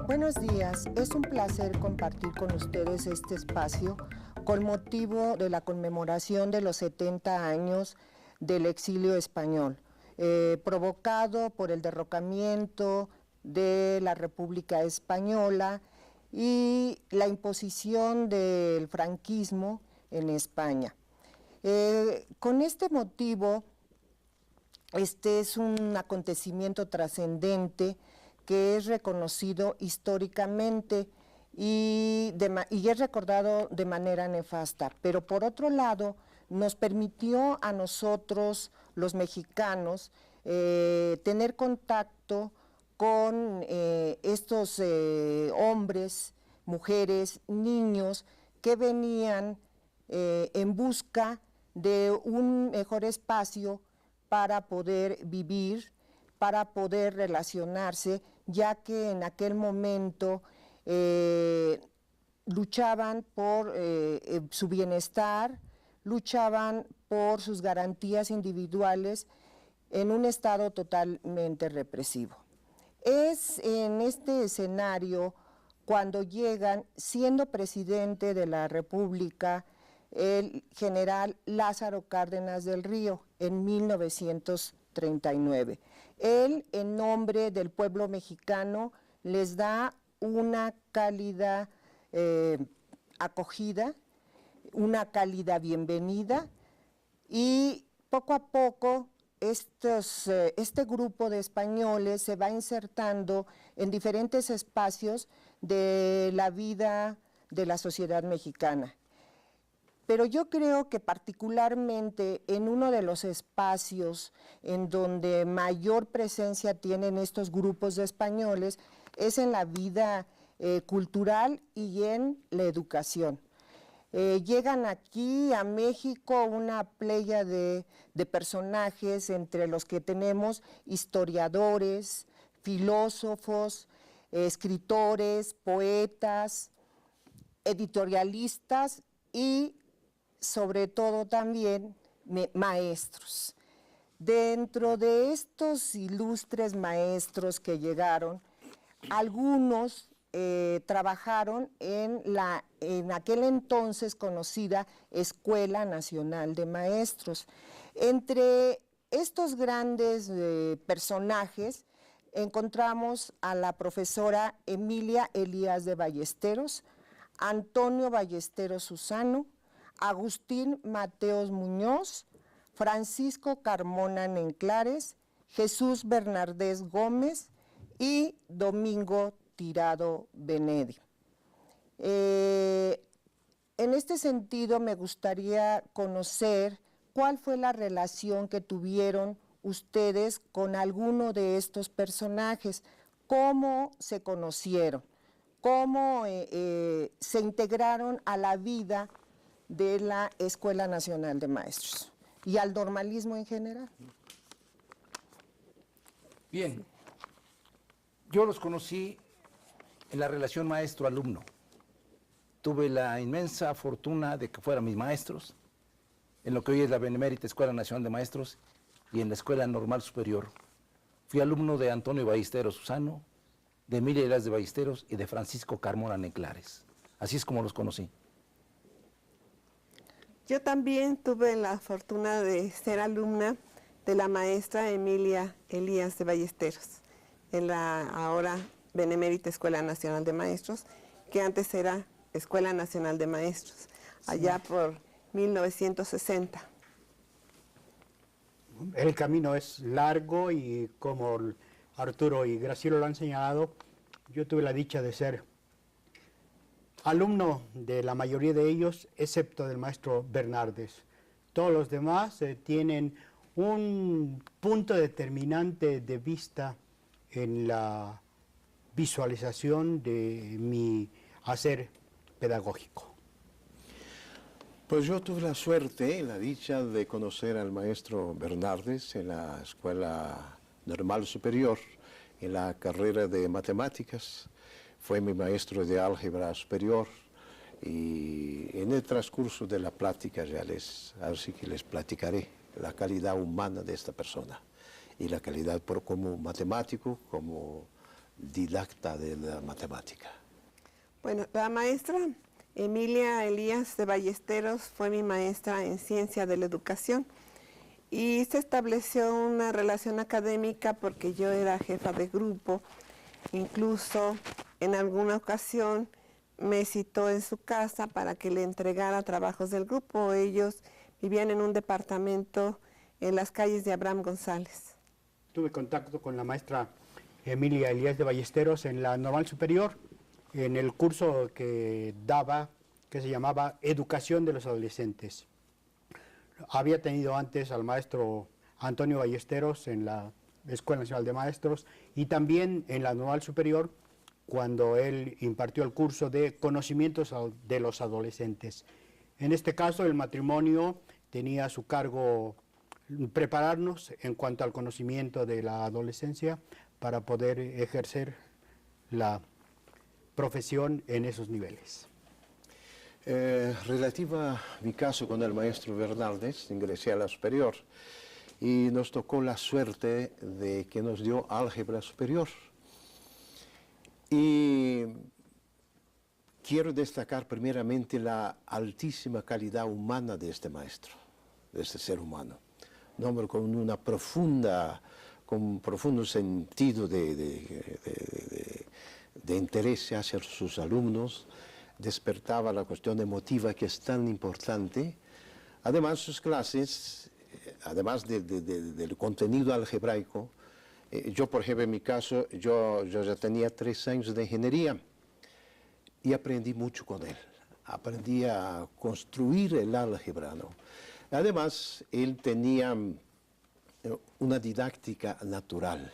Buenos días, es un placer compartir con ustedes este espacio con motivo de la conmemoración de los 70 años del exilio español, provocado por el derrocamiento de la República Española y la imposición del franquismo en España. Con este motivo, este es un acontecimiento trascendente que es reconocido históricamente y es recordado de manera nefasta, pero por otro lado nos permitió a nosotros, los mexicanos, tener contacto con estos hombres, mujeres, niños que venían en busca de un mejor espacio para poder vivir, para poder relacionarse, ya que en aquel momento luchaban por su bienestar, luchaban por sus garantías individuales en un estado totalmente represivo. Es en este escenario cuando llegan, siendo presidente de la República, el general Lázaro Cárdenas del Río en 1939. Él, en nombre del pueblo mexicano, les da una cálida acogida, una cálida bienvenida, y poco a poco este grupo de españoles se va insertando en diferentes espacios de la vida de la sociedad mexicana. Pero yo creo que particularmente en uno de los espacios en donde mayor presencia tienen estos grupos de españoles es en la vida cultural y en la educación. Llegan aquí a México una playa de personajes, entre los que tenemos historiadores, filósofos, escritores, poetas, editorialistas y sobre todo también maestros. Dentro de estos ilustres maestros que llegaron, algunos trabajaron en aquel entonces conocida Escuela Nacional de Maestros. Entre estos grandes personajes encontramos a la profesora Emilia Elías de Ballesteros, Antonio Ballesteros Susano, Agustín Mateos Muñoz, Francisco Carmona Nenclares, Jesús Bernardés Gómez y Domingo Tirado Benedi. En este sentido, me gustaría conocer cuál fue la relación que tuvieron ustedes con alguno de estos personajes, cómo se conocieron, cómo se integraron a la vida de la Escuela Nacional de Maestros y al normalismo en general. Bien, yo los conocí en la relación maestro-alumno. Tuve la inmensa fortuna de que fueran mis maestros, en lo que hoy es la Benemérita Escuela Nacional de Maestros y en la Escuela Normal Superior. Fui alumno de Antonio Ballesteros Susano, de Emilia Elías de Ballesteros y de Francisco Carmona Neclares. Así es como los conocí. Yo también tuve la fortuna de ser alumna de la maestra Emilia Elías de Ballesteros, en la ahora Benemérita Escuela Nacional de Maestros, que antes era Escuela Nacional de Maestros, allá por 1960. El camino es largo y como Arturo y Graciela lo han señalado, yo tuve la dicha de ser alumno de la mayoría de ellos, excepto del maestro Bernardes. Todos los demás tienen un punto determinante de vista en la visualización de mi hacer pedagógico. Pues yo tuve la suerte, la dicha de conocer al maestro Bernardes en la Escuela Normal Superior, en la carrera de Matemáticas. Fue mi maestro de álgebra superior y en el transcurso de la plática así que les platicaré la calidad humana de esta persona y la calidad como matemático, como didacta de la matemática. Bueno, la maestra Emilia Elías de Ballesteros fue mi maestra en Ciencia de la Educación y se estableció una relación académica porque yo era jefa de grupo. Incluso en alguna ocasión me citó en su casa para que le entregara trabajos del grupo. Ellos vivían en un departamento en las calles de Abraham González. Tuve contacto con la maestra Emilia Elías de Ballesteros en la Normal Superior, en el curso que daba, que se llamaba Educación de los Adolescentes. Había tenido antes al maestro Antonio Ballesteros en la Escuela Nacional de Maestros y también en la Normal Superior cuando él impartió el curso de Conocimientos de los Adolescentes. En este caso el matrimonio tenía a su cargo prepararnos en cuanto al conocimiento de la adolescencia para poder ejercer la profesión en esos niveles. Relativa a mi caso con el maestro Bernardes, ingresé a la superior y nos tocó la suerte de que nos dio álgebra superior. Y quiero destacar primeramente la altísima calidad humana de este maestro, de este ser humano. Un hombre con un profundo sentido de interés hacia sus alumnos, despertaba la cuestión emotiva que es tan importante. Además, sus clases, además del contenido algebraico, yo, por ejemplo, en mi caso, yo ya tenía 3 años de ingeniería y aprendí mucho con él. Aprendí a construir el álgebra, ¿no? Además, él tenía una didáctica natural.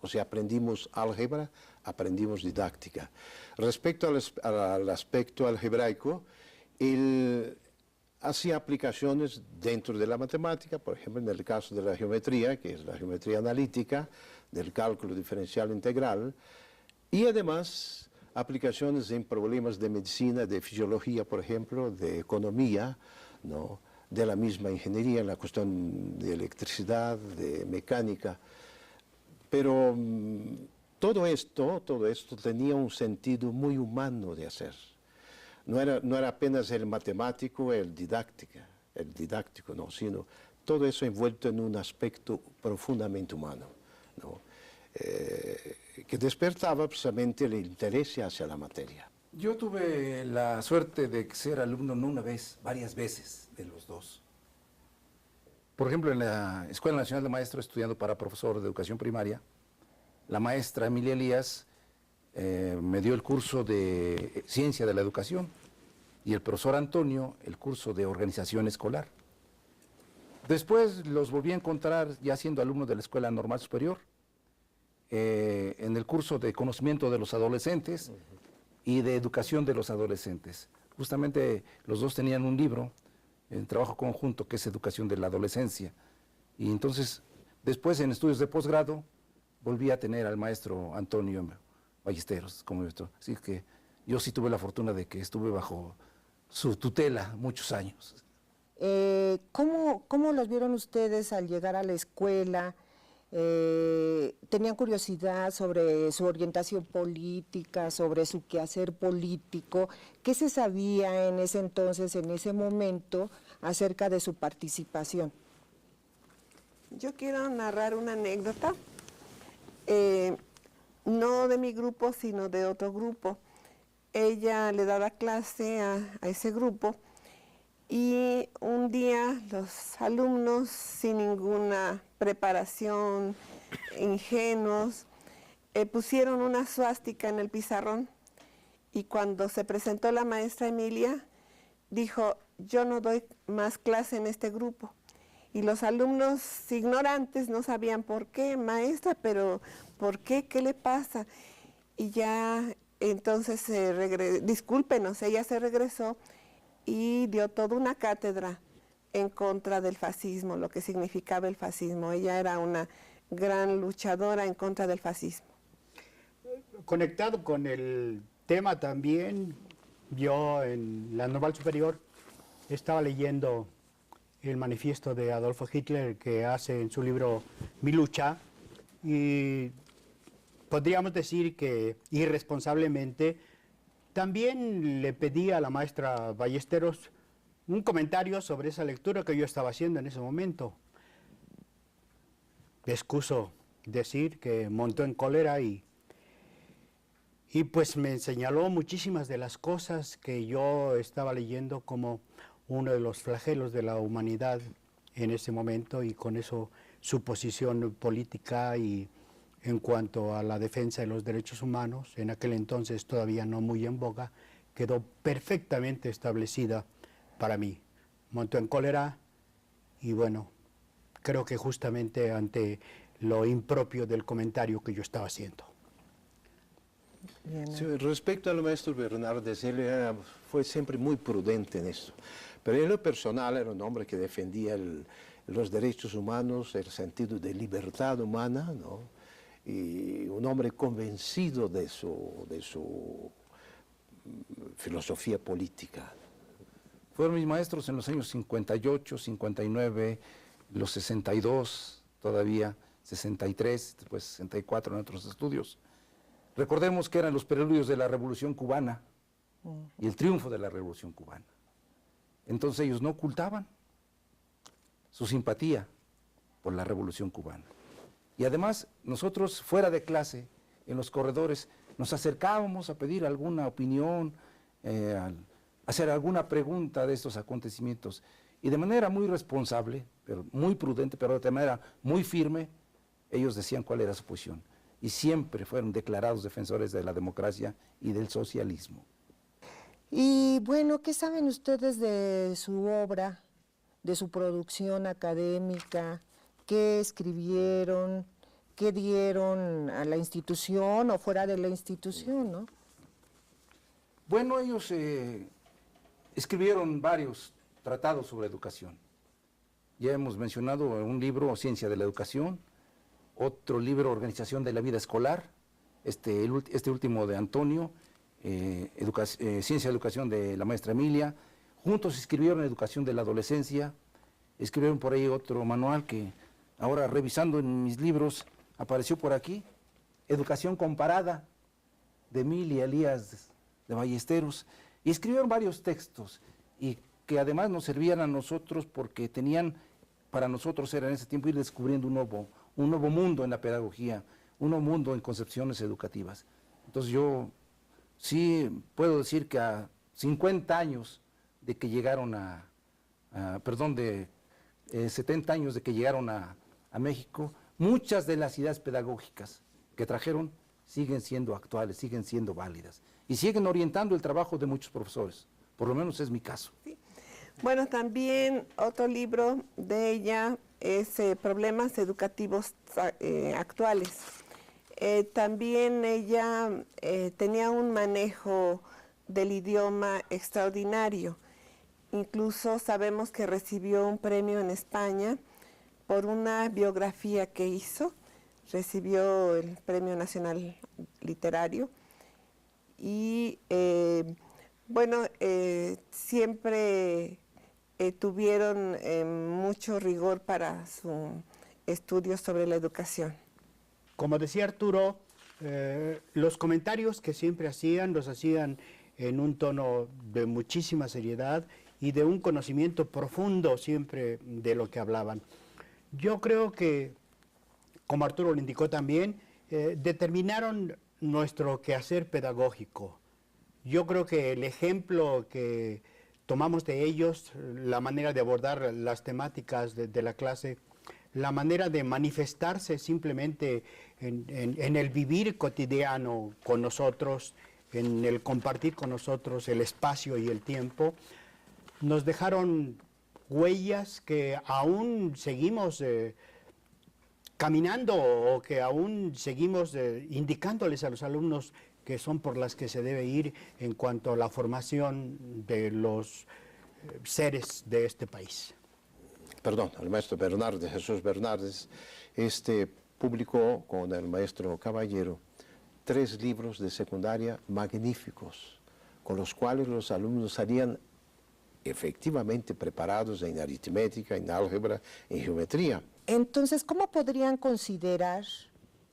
O sea, aprendimos álgebra, aprendimos didáctica. Respecto al aspecto algebraico, él hacía aplicaciones dentro de la matemática, por ejemplo, en el caso de la geometría, que es la geometría analítica, del cálculo diferencial integral, y además aplicaciones en problemas de medicina, de fisiología, por ejemplo, de economía, ¿no?, de la misma ingeniería, en la cuestión de electricidad, de mecánica. Pero todo esto tenía un sentido muy humano de hacer. No era apenas el matemático, el didáctico, no, sino todo eso envuelto en un aspecto profundamente humano, ¿no? Que despertaba precisamente el interés hacia la materia. Yo tuve la suerte de ser alumno no una vez, varias veces de los dos. Por ejemplo, en la Escuela Nacional de Maestros, estudiando para profesor de educación primaria, la maestra Emilia Elías me dio el curso de Ciencia de la Educación. y el profesor Antonio el curso de organización escolar. Después los volví a encontrar ya siendo alumnos de la Escuela Normal Superior, en el curso de conocimiento de los adolescentes y de educación de los adolescentes. Justamente los dos tenían un libro en trabajo conjunto que es Educación de la Adolescencia. Y entonces, después en estudios de posgrado, volví a tener al maestro Antonio Ballesteros como maestro. Así que yo sí tuve la fortuna de que estuve bajo su tutela muchos años. ¿Cómo los vieron ustedes al llegar a la escuela? ¿Tenían curiosidad sobre su orientación política, sobre su quehacer político? ¿Qué se sabía en ese entonces, en ese momento, acerca de su participación? Yo quiero narrar una anécdota, no de mi grupo, sino de otro grupo. Ella le daba clase a ese grupo y un día los alumnos, sin ninguna preparación, ingenuos, pusieron una suástica en el pizarrón y cuando se presentó la maestra Emilia, dijo, yo no doy más clase en este grupo. Y los alumnos ignorantes no sabían por qué, maestra, pero ¿por qué? ¿Qué le pasa? Y ya entonces, discúlpenos, ella se regresó y dio toda una cátedra en contra del fascismo, lo que significaba el fascismo. Ella era una gran luchadora en contra del fascismo. Conectado con el tema también, yo en la Normal Superior estaba leyendo el manifiesto de Adolfo Hitler que hace en su libro Mi lucha, y podríamos decir que irresponsablemente también le pedí a la maestra Ballesteros un comentario sobre esa lectura que yo estaba haciendo en ese momento. Me excuso decir que montó en cólera y pues me señaló muchísimas de las cosas que yo estaba leyendo como uno de los flagelos de la humanidad en ese momento, y con eso su posición política y en cuanto a la defensa de los derechos humanos, en aquel entonces todavía no muy en boga, quedó perfectamente establecida para mí. Montó en cólera y bueno, creo que justamente ante lo impropio del comentario que yo estaba haciendo. Sí, respecto al maestro Bernardes, él fue siempre muy prudente en esto, pero en lo personal era un hombre que defendía los derechos humanos, el sentido de libertad humana, ¿no? Y un hombre convencido de su filosofía política. Fueron mis maestros en los años 58, 59, los 62, todavía 63, después 64 en otros estudios. Recordemos que eran los preludios de la Revolución Cubana y el triunfo de la Revolución Cubana. Entonces ellos no ocultaban su simpatía por la Revolución Cubana. Y además nosotros fuera de clase, en los corredores, nos acercábamos a pedir alguna opinión, hacer alguna pregunta de estos acontecimientos. Y de manera muy responsable, pero muy prudente, pero de manera muy firme, ellos decían cuál era su posición. Y siempre fueron declarados defensores de la democracia y del socialismo. Y bueno, ¿qué saben ustedes de su obra, de su producción académica? ¿Qué escribieron? ¿Qué dieron a la institución o fuera de la institución, no? Bueno, ellos escribieron varios tratados sobre educación. Ya hemos mencionado un libro, Ciencia de la Educación, otro libro, Organización de la Vida Escolar, este último de Antonio, Ciencia de Educación de la maestra Emilia. Juntos escribieron Educación de la Adolescencia, escribieron por ahí otro manual que ahora revisando en mis libros apareció por aquí, Educación Comparada, de Emilia Elías de Ballesteros, y escribieron varios textos, y que además nos servían a nosotros porque tenían, para nosotros era en ese tiempo ir descubriendo un nuevo mundo en la pedagogía, un nuevo mundo en concepciones educativas. Entonces yo sí puedo decir que a 50 años de que llegaron de 70 años de que llegaron a México, muchas de las ideas pedagógicas que trajeron siguen siendo actuales, siguen siendo válidas y siguen orientando el trabajo de muchos profesores, Por lo menos es mi caso. Bueno, también otro libro de ella es Problemas Educativos Actuales. También ella tenía un manejo del idioma extraordinario. Incluso sabemos que recibió un premio en España por una biografía que hizo. Recibió el Premio Nacional Literario. Y bueno, siempre tuvieron mucho rigor para su estudio sobre la educación. Como decía Arturo, los comentarios que siempre hacían, los hacían en un tono de muchísima seriedad y de un conocimiento profundo siempre de lo que hablaban. Yo creo que, como Arturo lo indicó también, determinaron nuestro quehacer pedagógico. Yo creo que el ejemplo que tomamos de ellos, la manera de abordar las temáticas de la clase, la manera de manifestarse simplemente en el vivir cotidiano con nosotros, en el compartir con nosotros el espacio y el tiempo, nos dejaron huellas que aún seguimos caminando o que aún seguimos indicándoles a los alumnos que son por las que se debe ir en cuanto a la formación de los seres de este país. Perdón, el maestro Bernardes, Jesús Bernardes, publicó con el maestro Caballero 3 libros de secundaria magníficos, con los cuales los alumnos salían efectivamente preparados en aritmética, en álgebra, en geometría. Entonces, ¿cómo podrían considerar,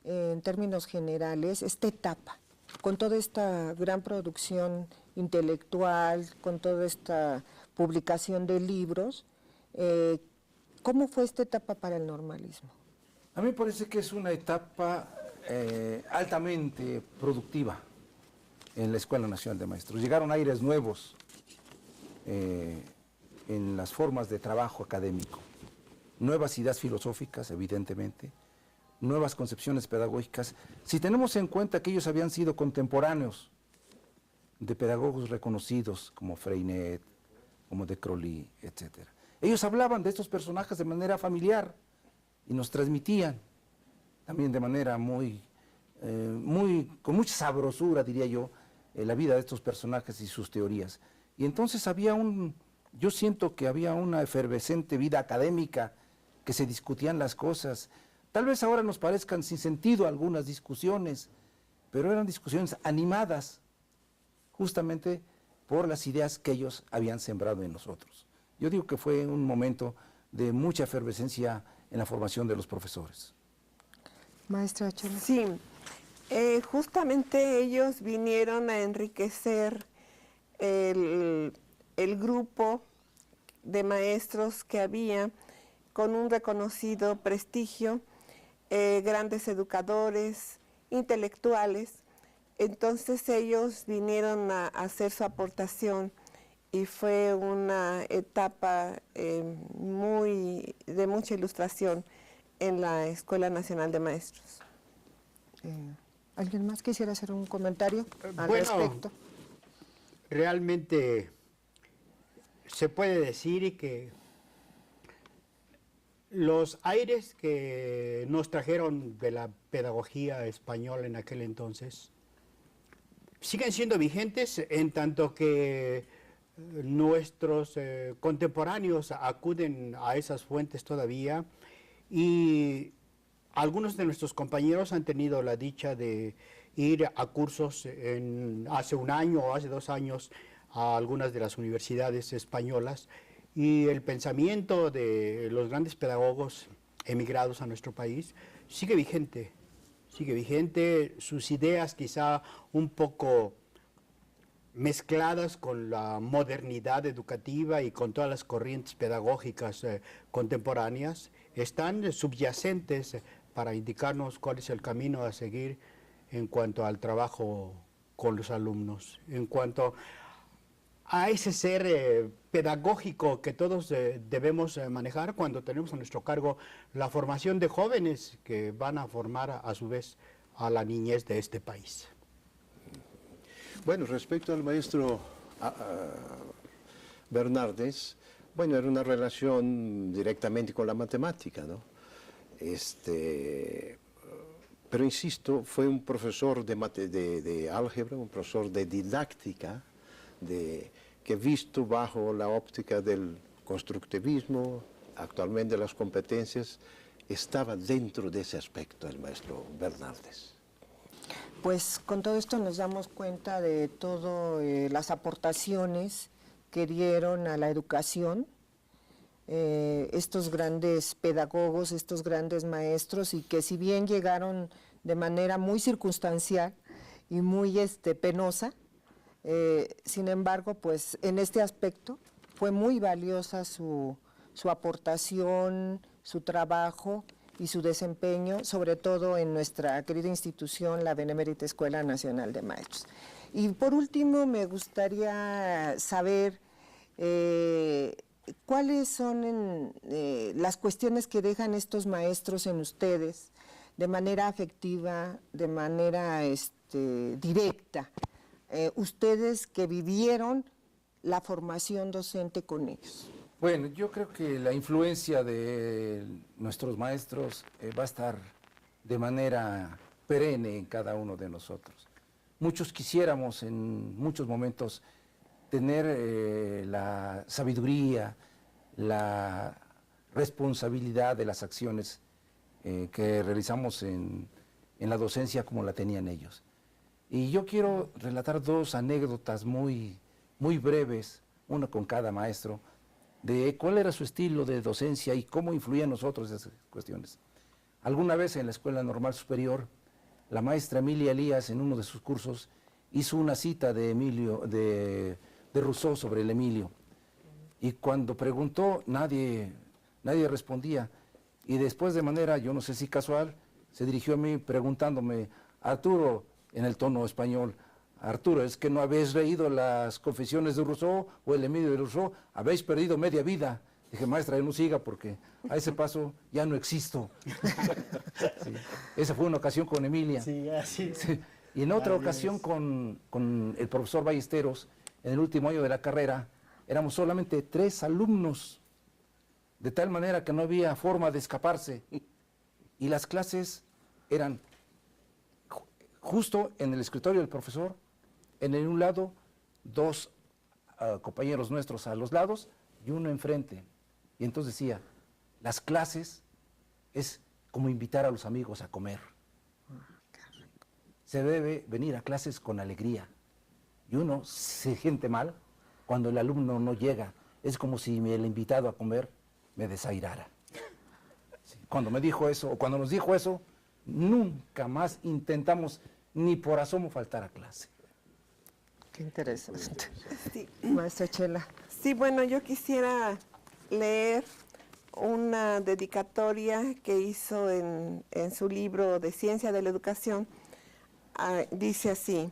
en términos generales, esta etapa, con toda esta gran producción intelectual, con toda esta publicación de libros? ¿Cómo fue esta etapa para el normalismo? A mí me parece que es una etapa altamente productiva en la Escuela Nacional de Maestros. Llegaron aires nuevos en las formas de trabajo académico, nuevas ideas filosóficas, evidentemente, nuevas concepciones pedagógicas. Si tenemos en cuenta que ellos habían sido contemporáneos de pedagogos reconocidos como Freinet, como de Crowley, etc. Ellos hablaban de estos personajes de manera familiar y nos transmitían también de manera con mucha sabrosura, diría yo, la vida de estos personajes y sus teorías. Y entonces yo siento que había una efervescente vida académica, que se discutían las cosas. Tal vez ahora nos parezcan sin sentido algunas discusiones, pero eran discusiones animadas, justamente por las ideas que ellos habían sembrado en nosotros. Yo digo que fue un momento de mucha efervescencia en la formación de los profesores. Maestra Chela. Sí, justamente ellos vinieron a enriquecer el grupo de maestros que había, con un reconocido prestigio, grandes educadores, intelectuales. Entonces ellos vinieron a hacer su aportación y fue una etapa de mucha ilustración en la Escuela Nacional de Maestros. ¿Alguien más quisiera hacer un comentario al Bueno, respecto? Realmente se puede decir que los aires que nos trajeron de la pedagogía española en aquel entonces siguen siendo vigentes, en tanto que nuestros contemporáneos acuden a esas fuentes todavía, y algunos de nuestros compañeros han tenido la dicha de ir a cursos hace un año o hace 2 años a algunas de las universidades españolas, y el pensamiento de los grandes pedagogos emigrados a nuestro país sigue vigente, sus ideas quizá un poco mezcladas con la modernidad educativa y con todas las corrientes pedagógicas contemporáneas, están subyacentes para indicarnos cuál es el camino a seguir en cuanto al trabajo con los alumnos, en cuanto a ese ser pedagógico que todos debemos manejar cuando tenemos a nuestro cargo la formación de jóvenes que van a formar a su vez a la niñez de este país. Bueno, respecto al maestro Bernardes, bueno, era una relación directamente con la matemática, ¿no? Pero insisto, fue un profesor de álgebra, un profesor de didáctica, que visto bajo la óptica del constructivismo, actualmente las competencias, estaba dentro de ese aspecto el maestro Bernardes. Pues con todo esto nos damos cuenta de todas las aportaciones que dieron a la educación estos grandes pedagogos, estos grandes maestros, y que si bien llegaron de manera muy circunstancial y muy penosa, sin embargo, pues en este aspecto fue muy valiosa su aportación, su trabajo y su desempeño, sobre todo en nuestra querida institución, la Benemérita Escuela Nacional de Maestros. Y por último, me gustaría saber cuáles son las cuestiones que dejan estos maestros en ustedes de manera afectiva, de manera directa, ustedes que vivieron la formación docente con ellos. Bueno, yo creo que la influencia de nuestros maestros va a estar de manera perenne en cada uno de nosotros. Muchos quisiéramos en muchos momentos tener la sabiduría, la responsabilidad de las acciones que realizamos en la docencia como la tenían ellos. Y yo quiero relatar dos anécdotas muy breves, una con cada maestro, de cuál era su estilo de docencia y cómo influía en nosotros esas cuestiones. Alguna vez en la Escuela Normal Superior, la maestra Emilia Elías, en uno de sus cursos, hizo una cita de Rousseau sobre el Emilio. Y cuando preguntó, nadie respondía. Y después, de manera, yo no sé si casual, se dirigió a mí preguntándome: Arturo, en el tono español, Arturo, ¿es que no habéis leído las Confesiones de Rousseau o el Emilio de Rousseau? Habéis perdido media vida. Dije: maestra, no siga, porque a ese paso ya no existo. Sí. Esa fue una ocasión con Emilia. Sí, así. Sí. Y en otra ocasión con el profesor Ballesteros, en el último año de la carrera, éramos solamente 3 alumnos, de tal manera que no había forma de escaparse. Y las clases eran justo en el escritorio del profesor, en un lado, 2 compañeros nuestros a los lados y uno enfrente. Y entonces decía: las clases es como invitar a los amigos a comer. Se debe venir a clases con alegría. Y uno se siente mal cuando el alumno no llega. Es como si el invitado a comer me desairara. Sí. Cuando me dijo eso, o cuando nos dijo eso, nunca más intentamos ni por asomo faltar a clase. Qué interesante. Sí. Maestra Chela. Sí, bueno, yo quisiera leer una dedicatoria que hizo en su libro de Ciencia de la Educación. Dice así: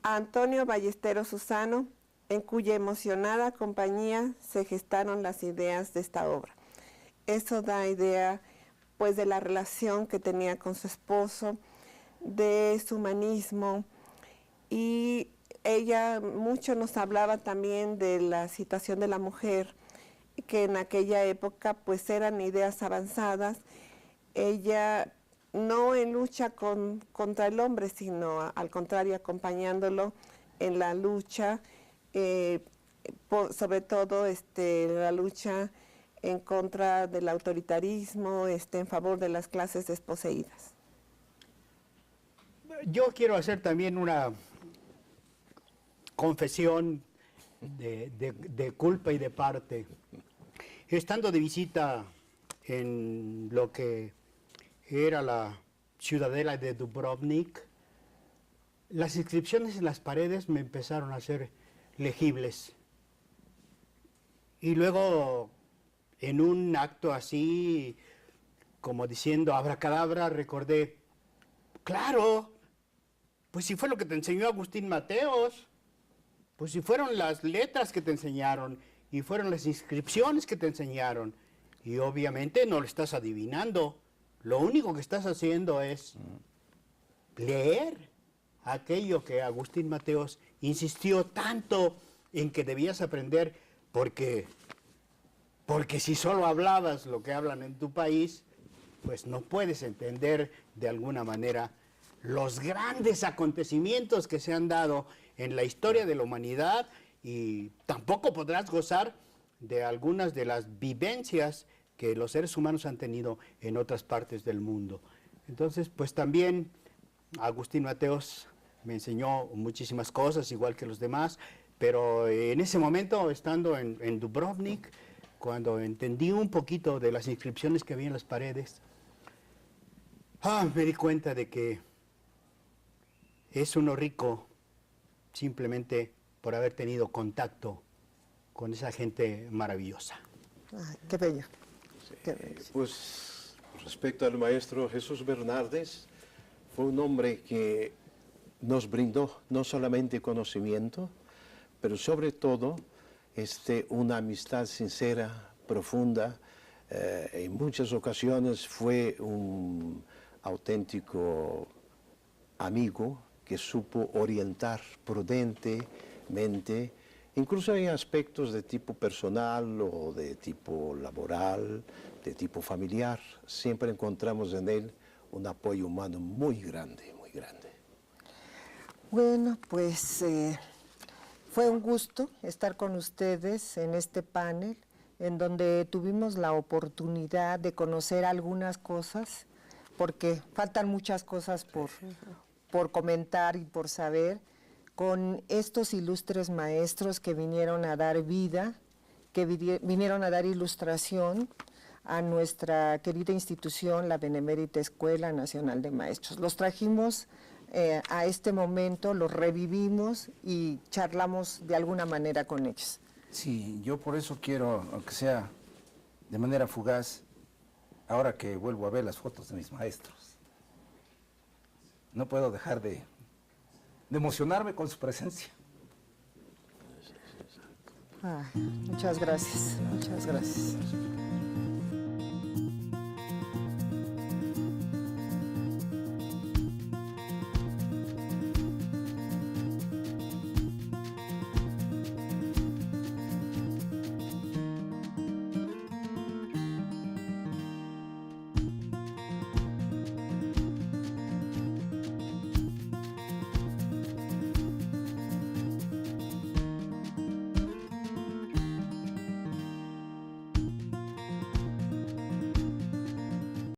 a Antonio Ballesteros Susano, en cuya emocionada compañía se gestaron las ideas de esta obra. Eso da idea, pues, de la relación que tenía con su esposo, de su humanismo, y ella mucho nos hablaba también de la situación de la mujer, que en aquella época pues eran ideas avanzadas. Ella no en lucha contra el hombre, sino al contrario, acompañándolo en la lucha, sobre todo la lucha en contra del autoritarismo, en favor de las clases desposeídas. Yo quiero hacer también una confesión de culpa y de parte. Estando de visita en lo que era la ciudadela de Dubrovnik, las inscripciones en las paredes me empezaron a ser legibles. Y luego, en un acto así, como diciendo abracadabra, recordé: claro, pues si fue lo que te enseñó Agustín Mateos, pues si fueron las letras que te enseñaron, y fueron las inscripciones que te enseñaron, y obviamente no lo estás adivinando, lo único que estás haciendo es leer aquello que Agustín Mateos insistió tanto en que debías aprender porque si solo hablabas lo que hablan en tu país, pues no puedes entender de alguna manera los grandes acontecimientos que se han dado en la historia de la humanidad y tampoco podrás gozar de algunas de las vivencias que los seres humanos han tenido en otras partes del mundo. Entonces, pues también Agustín Mateos me enseñó muchísimas cosas, igual que los demás, pero en ese momento, estando en Dubrovnik, cuando entendí un poquito de las inscripciones que había en las paredes, me di cuenta de que es uno rico simplemente por haber tenido contacto con esa gente maravillosa. Ay, qué bello. Qué bello. Pues respecto al maestro Jesús Bernardes, fue un hombre que nos brindó no solamente conocimiento, pero sobre todo una amistad sincera, profunda. En muchas ocasiones fue un auténtico amigo que supo orientar prudentemente, incluso en aspectos de tipo personal o de tipo laboral, de tipo familiar. Siempre encontramos en él un apoyo humano muy grande, muy grande. Bueno, pues fue un gusto estar con ustedes en este panel, en donde tuvimos la oportunidad de conocer algunas cosas, porque faltan muchas cosas por comentar y por saber, con estos ilustres maestros que vinieron a dar vida, que vinieron a dar ilustración a nuestra querida institución, la Benemérita Escuela Nacional de Maestros. Los trajimos a este momento, los revivimos y charlamos de alguna manera con ellos. Sí, yo por eso quiero, aunque sea de manera fugaz, ahora que vuelvo a ver las fotos de mis maestros, no puedo dejar de emocionarme con su presencia. Muchas gracias, muchas gracias.